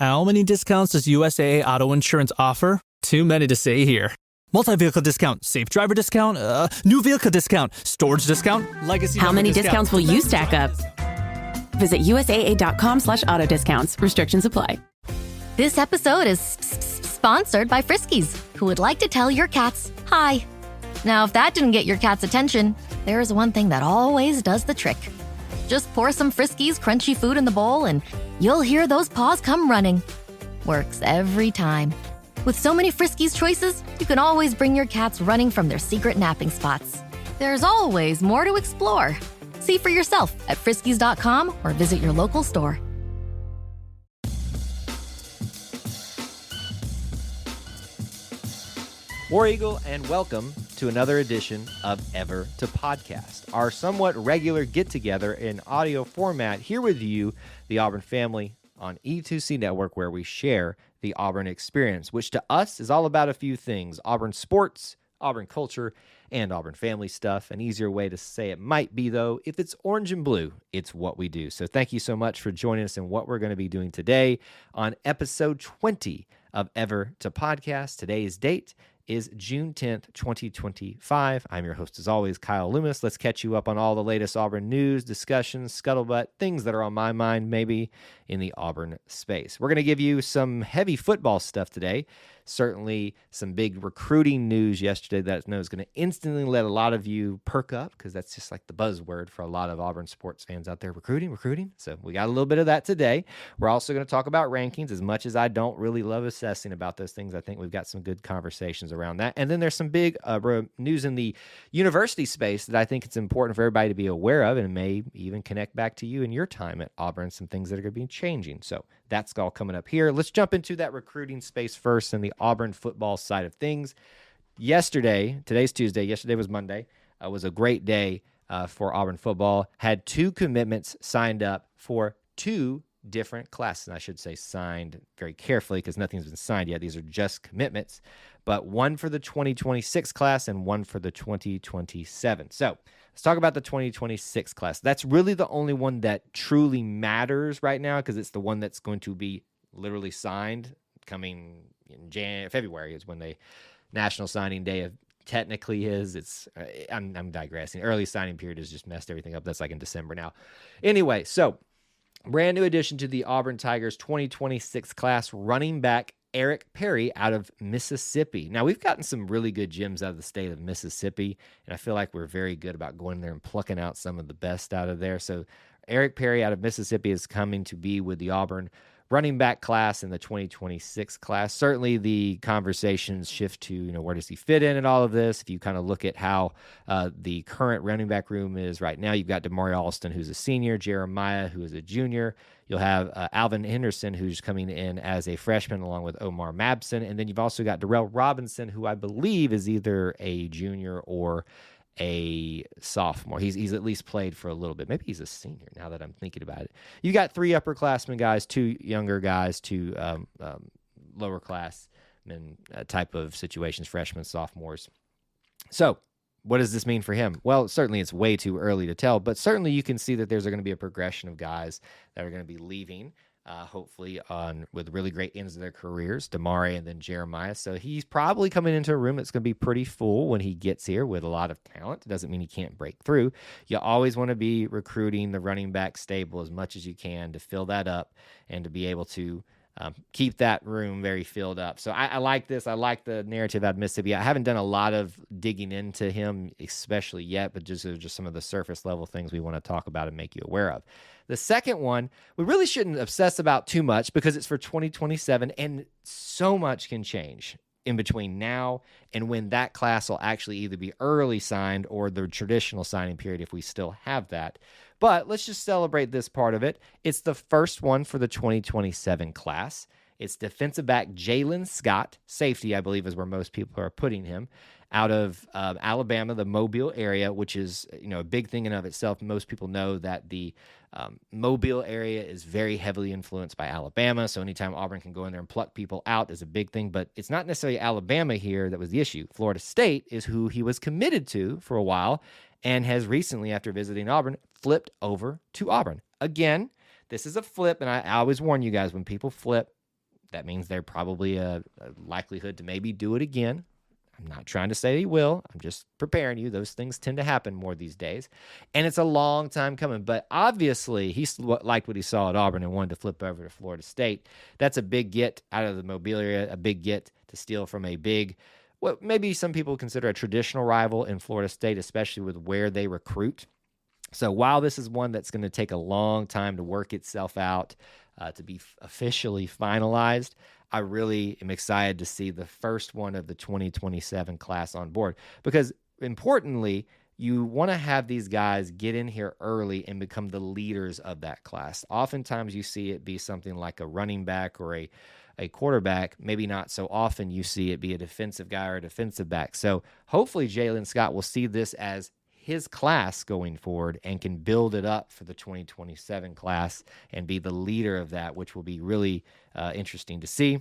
How many discounts does USAA Auto Insurance offer? Too many to say here. Multi-vehicle discount, safe driver discount, new vehicle discount, storage discount, legacy. How many discounts will you stack up? Visit USAA.com/auto discounts. Restrictions apply. This episode is sponsored by Friskies, who would like to tell your cats hi. Now, if that didn't get your cat's attention, there is one thing that always does the trick. Just pour some Friskies crunchy food in the bowl and you'll hear those paws come running. Works every time. With so many Friskies choices, you can always bring your cats running from their secret napping spots. There's always more to explore. See for yourself at friskies.com or visit your local store. War Eagle, and welcome to another edition of Ever to Podcast, our somewhat regular get-together in audio format here with you, the Auburn family, on E2C Network, where we share the Auburn experience, which to us is all about a few things: Auburn sports, Auburn culture, and Auburn family stuff. An easier way to say it might be, though, if it's orange and blue, it's what we do. So thank you so much for joining us in what we're going to be doing today on episode 20 of Ever to Podcast. Today's date is June 10th, 2025. I'm your host, as always, Kyle Loomis. Let's catch you up on all the latest Auburn news, discussions, scuttlebutt, things that are on my mind, maybe in the Auburn space. We're going to give you some heavy football stuff today. Certainly some big recruiting news yesterday that I know is going to instantly let a lot of you perk up, because that's just like the buzzword for a lot of Auburn sports fans out there. Recruiting. So we got a little bit of that today. We're also going to talk about rankings. As much as I don't really love assessing about those things, I think we've got some good conversations around that. And then there's some big news in the university space that I think it's important for everybody to be aware of, and may even connect back to you in your time at Auburn, some things that are going to be changing. So that's all coming up here. Let's jump into that recruiting space first and the Auburn football side of things. Today's Tuesday, yesterday was Monday, was a great day for Auburn football. Had 2 commitments signed up for 2 different classes. And I should say signed very carefully, because nothing's been signed yet. These are just commitments, but one for the 2026 class and one for the 2027. So let's talk about the 2026 class. That's really the only one that truly matters right now, because it's the one that's going to be literally signed coming in February is when the National Signing Day technically is. It's I'm digressing. Early signing period has just messed everything up. That's like in December now. Anyway, so brand new addition to the Auburn Tigers 2026 class, running back Eric Perry out of Mississippi. Now, we've gotten some really good gems out of the state of Mississippi, and I feel like we're very good about going there and plucking out some of the best out of there. So Eric Perry out of Mississippi is coming to be with the Auburn running back class in the 2026 class. Certainly the conversations shift to, where does he fit in all of this? If you kind of look at how the current running back room is right now, you've got Damari Alston, who's a senior, Jeremiah, who is a junior. You'll have Alvin Henderson, who's coming in as a freshman, along with Omar Mabson. And then you've also got Darrell Robinson, who I believe is either a junior or a sophomore. He's at least played for a little bit. Maybe he's a senior now that I'm thinking about it. You got 3 upperclassmen guys, 2 younger guys, 2 lower classmen type of situations, freshmen, sophomores. So what does this mean for him? Well, certainly it's way too early to tell, but certainly you can see that there's going to be a progression of guys that are going to be leaving, hopefully with really great ends of their careers, Damari and then Jeremiah. So he's probably coming into a room that's going to be pretty full when he gets here with a lot of talent. It doesn't mean he can't break through. You always want to be recruiting the running back stable as much as you can to fill that up and to be able to keep that room very filled up. So I like this. I like the narrative out of Mississippi. I haven't done a lot of digging into him, especially yet, but just some of the surface level things we want to talk about and make you aware of. The second one, we really shouldn't obsess about too much, because it's for 2027, and so much can change in between now and when that class will actually either be early signed or the traditional signing period, if we still have that. But let's just celebrate this part of it. It's the first one for the 2027 class. It's defensive back Jalen Scott, safety, I believe, is where most people are putting him, out of Alabama, the Mobile area, which is a big thing in of itself. Most people know that the Mobile area is very heavily influenced by Alabama, so anytime Auburn can go in there and pluck people out is a big thing. But it's not necessarily Alabama here that was the issue. Florida State is who he was committed to for a while, and has recently, after visiting Auburn, flipped over to Auburn. Again, this is a flip, and I always warn you guys, when people flip, that means they're probably a likelihood to maybe do it again. I'm not trying to say he will. I'm just preparing you. Those things tend to happen more these days. And it's a long time coming. But obviously, he liked what he saw at Auburn and wanted to flip over to Florida State. That's a big get out of the Mobile area, a big get to steal from a big, what maybe some people consider a traditional rival in Florida State, especially with where they recruit. So while this is one that's going to take a long time to work itself out, to be officially finalized, I really am excited to see the first one of the 2027 class on board. Because importantly, you want to have these guys get in here early and become the leaders of that class. Oftentimes you see it be something like a running back or a quarterback. Maybe not so often you see it be a defensive guy or a defensive back. So hopefully Jalen Scott will see this as his class going forward and can build it up for the 2027 class and be the leader of that, which will be really interesting to see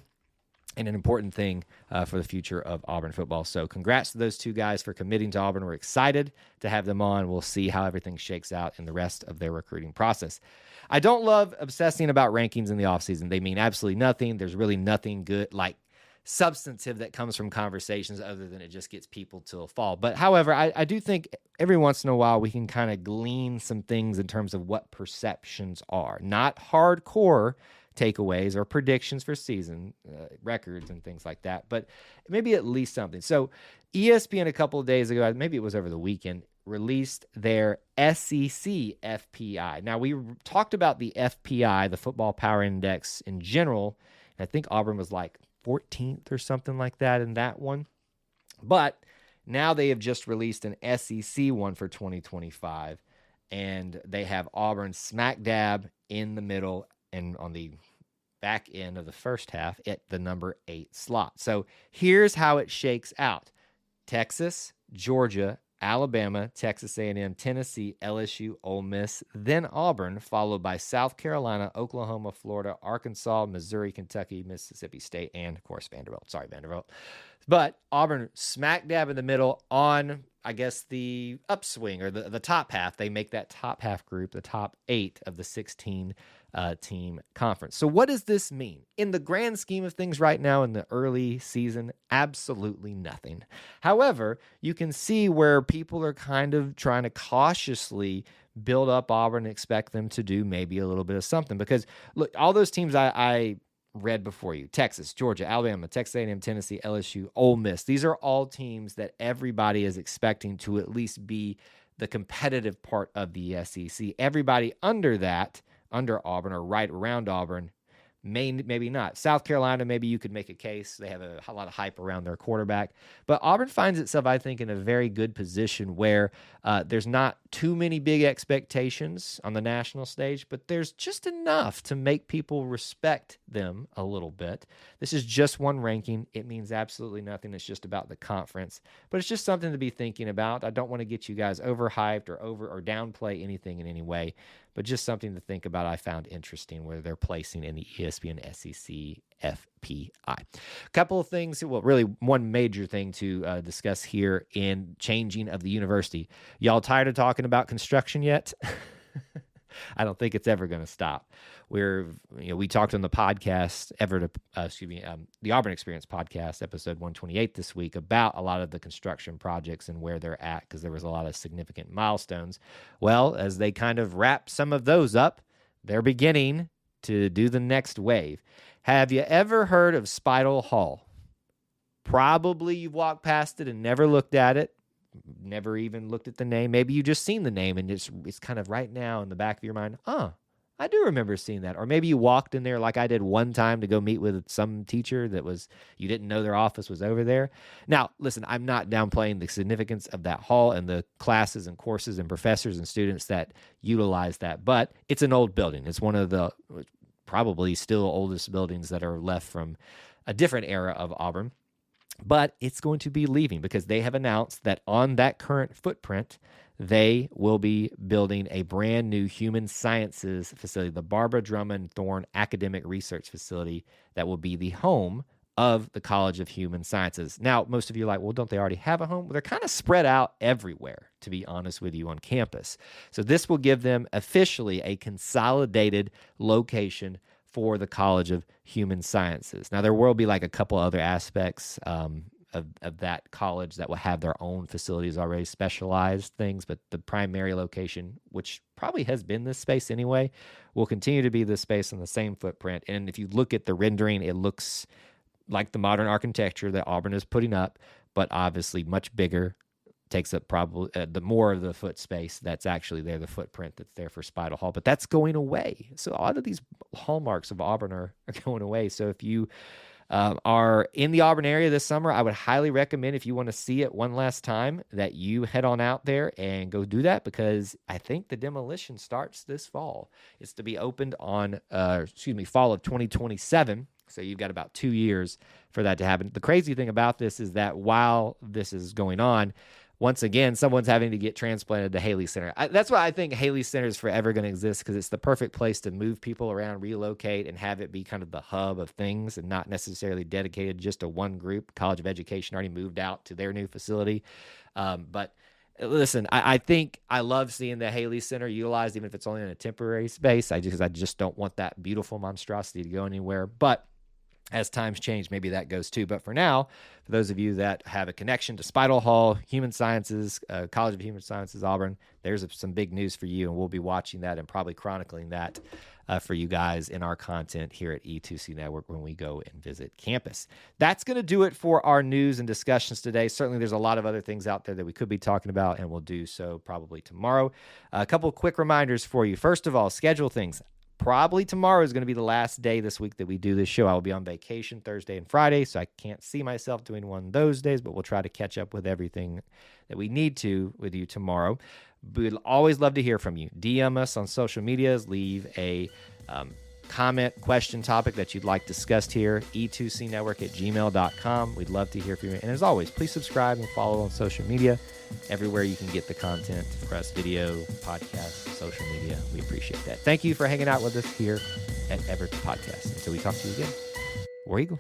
and an important thing for the future of Auburn football. So congrats to those two guys for committing to Auburn. We're excited to have them on. We'll see how everything shakes out in the rest of their recruiting process. I don't love obsessing about rankings in the offseason. They mean absolutely nothing. There's really nothing good, like substantive, that comes from conversations other than it just gets people to a fall. But however, I do think every once in a while we can kind of glean some things in terms of what perceptions are, not hardcore takeaways or predictions for season records and things like that, but maybe at least something. So ESPN a couple of days ago, maybe it was over the weekend, released their SEC FPI. Now, we talked about the FPI, the Football Power Index in general, and I think Auburn was like 14th or something like that in that one. But now they have just released an SEC one for 2025, and they have Auburn smack dab in the middle and on the back end of the first half at the number 8 slot. So here's how it shakes out. Texas, Georgia, Alabama, Texas A&M, Tennessee, LSU, Ole Miss, then Auburn, followed by South Carolina, Oklahoma, Florida, Arkansas, Missouri, Kentucky, Mississippi State, and, of course, Vanderbilt. Sorry, Vanderbilt. But Auburn smack dab in the middle on, I guess, the upswing or the top half. They make that top half group the top 8 of the 16 team conference. So what does this mean? In the grand scheme of things right now in the early season, absolutely nothing. However, you can see where people are kind of trying to cautiously build up Auburn and expect them to do maybe a little bit of something. Because, look, all those teams I read before you, Texas, Georgia, Alabama, Texas A&M, Tennessee, LSU, Ole Miss, these are all teams that everybody is expecting to at least be the competitive part of the SEC. Everybody under that, under Auburn or right around Auburn, maybe not. South Carolina, maybe you could make a case. They have a lot of hype around their quarterback. But Auburn finds itself, I think, in a very good position where there's not too many big expectations on the national stage, but there's just enough to make people respect them a little bit. This is just one ranking. It means absolutely nothing. It's just about the conference. But it's just something to be thinking about. I don't want to get you guys overhyped or downplay anything in any way, but just something to think about. I found interesting where they're placing in the ESPN SEC FPI. A couple of things, well, really one major thing to discuss here in changing of the university. Y'all tired of talking about construction yet? I don't think it's ever going to stop. We talked on the podcast, the Auburn Experience podcast, episode 128 this week, about a lot of the construction projects and where they're at, because there was a lot of significant milestones. Well, as they kind of wrap some of those up, they're beginning to do the next wave. Have you ever heard of Spidle Hall? Probably you've walked past it and never looked at it. Never even looked at the name. Maybe you just seen the name and it's kind of right now in the back of your mind. I do remember seeing that. Or maybe you walked in there like I did one time to go meet with some teacher you didn't know their office was over there. Now, listen, I'm not downplaying the significance of that hall and the classes and courses and professors and students that utilize that, but it's an old building. It's one of the probably still oldest buildings that are left from a different era of Auburn. But it's going to be leaving because they have announced that on that current footprint, they will be building a brand new human sciences facility, the Barbara Drummond Thorne Academic Research Facility, that will be the home of the College of Human Sciences. Now, most of you are like, well, don't they already have a home? Well, they're kind of spread out everywhere, to be honest with you, on campus. So this will give them officially a consolidated location for the College of Human Sciences. Now, there will be like a couple other aspects of that college that will have their own facilities already, specialized things, but the primary location, which probably has been this space anyway, will continue to be this space in the same footprint. And if you look at the rendering, it looks like the modern architecture that Auburn is putting up, but obviously much bigger, takes up probably the more of the foot space that's actually there, the footprint that's there for Spidle Hall. But that's going away. So a lot of these hallmarks of Auburn are going away. So if you are in the Auburn area this summer, I would highly recommend, if you want to see it one last time, that you head on out there and go do that, because I think the demolition starts this fall. It's to be opened on, fall of 2027. So you've got about 2 years for that to happen. The crazy thing about this is that while this is going on, once again, someone's having to get transplanted to Haley Center. That's why I think Haley Center is forever going to exist, because it's the perfect place to move people around, relocate, and have it be kind of the hub of things and not necessarily dedicated just to one group. College of Education already moved out to their new facility. But listen, I think I love seeing the Haley Center utilized, even if it's only in a temporary space, because I just don't want that beautiful monstrosity to go anywhere. But as times change, maybe that goes too. But for now, for those of you that have a connection to Spidle Hall, Human Sciences, College of Human Sciences, Auburn, there's some big news for you, and we'll be watching that and probably chronicling that for you guys in our content here at E2C Network when we go and visit campus. That's going to do it for our news and discussions today. Certainly, there's a lot of other things out there that we could be talking about, and we'll do so probably tomorrow. A couple of quick reminders for you. First of all, schedule things. Probably tomorrow is going to be the last day this week that we do this show. I will be on vacation Thursday and Friday, so I can't see myself doing one of those days, but we'll try to catch up with everything that we need to with you tomorrow. We'd always love to hear from you. DM us on social medias. Leave a comment, question, topic that you'd like discussed here. e2cnetwork@gmail.com. We'd love to hear from you. And as always, please subscribe and follow on social media, everywhere you can get the content for us, video, podcast, social media. We appreciate that. Thank you for hanging out with us here at Ever to Podcast. Until we talk to you again, War Eagle.